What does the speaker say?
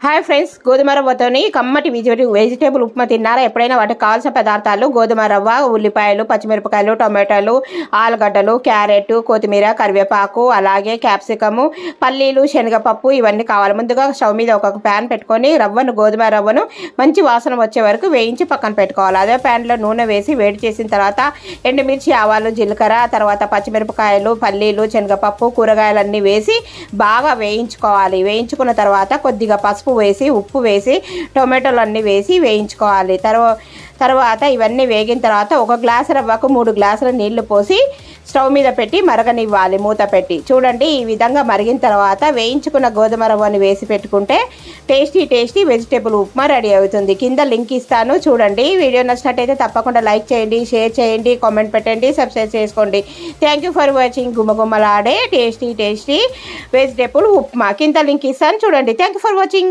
Hi friends, గోధుమ రవ్వతోని కమ్మటి vegetable upma తిన్నారా? ఎప్పుడైనా వాటికి కావాల్సిన పదార్థాలు గోధుమ రవ్వ, ఉల్లిపాయలు, పచ్చిమిరపకాయలు, టొమాటోలు, ఆలుగడ్డలు, క్యారెట్, కొత్తిమీర, కరివేపాకు, అలాగే క్యాప్సికము, పల్లీలు, శనగపప్పు ఇవన్నీ కావాలి. ముందుగా స్టవ్ మీద ఒక ప్యాన్ పెట్టుకొని గోధుమ రవ్వను మంచి వాసన వచ్చే వరకు వేయించి పక్కన పెట్టుకోవాలి. అదే ప్యాన్లో నూనె వేసి వేడి చేసిన తర్వాత ఎండుమిర్చి, ఆవాలు, జీలకర్ర, తర్వాత పచ్చిమిరపకాయలు, పల్లీలు, శనగపప్పు, కూరగాయలన్నీ వేసి బాగా వేయించుకోవాలి. వేయించుకున్న తర్వాత కొద్దిగా పసుపు వేసి, ఉప్పు వేసి, టొమాటోలు అన్నీ వేసి వేయించుకోవాలి. తర్వాత ఇవన్నీ వేగిన తర్వాత ఒక గ్లాసు రవ్వకు 3 గ్లాసుల నీళ్లు పోసి స్టవ్ మీద పెట్టి మరగనివ్వాలి మూత పెట్టి. చూడండి, ఈ విధంగా మరిగిన తర్వాత వేయించుకున్న గోధుమ రవ్వని వేసి పెట్టుకుంటే టేస్టీ వెజిటేబుల్ ఉప్మా రెడీ అవుతుంది. కింద లింక్ ఇస్తాను చూడండి. వీడియో నచ్చినట్టయితే తప్పకుండా లైక్ చేయండి, షేర్ చేయండి, కామెంట్ పెట్టండి, సబ్స్క్రైబ్ చేసుకోండి. థ్యాంక్ యూ ఫర్ వాచింగ్ గుమగుమలాడే టేస్టీ వెజిటేబుల్ ఉప్మా. కింద లింక్ ఇస్తాను చూడండి. Thank you for watching.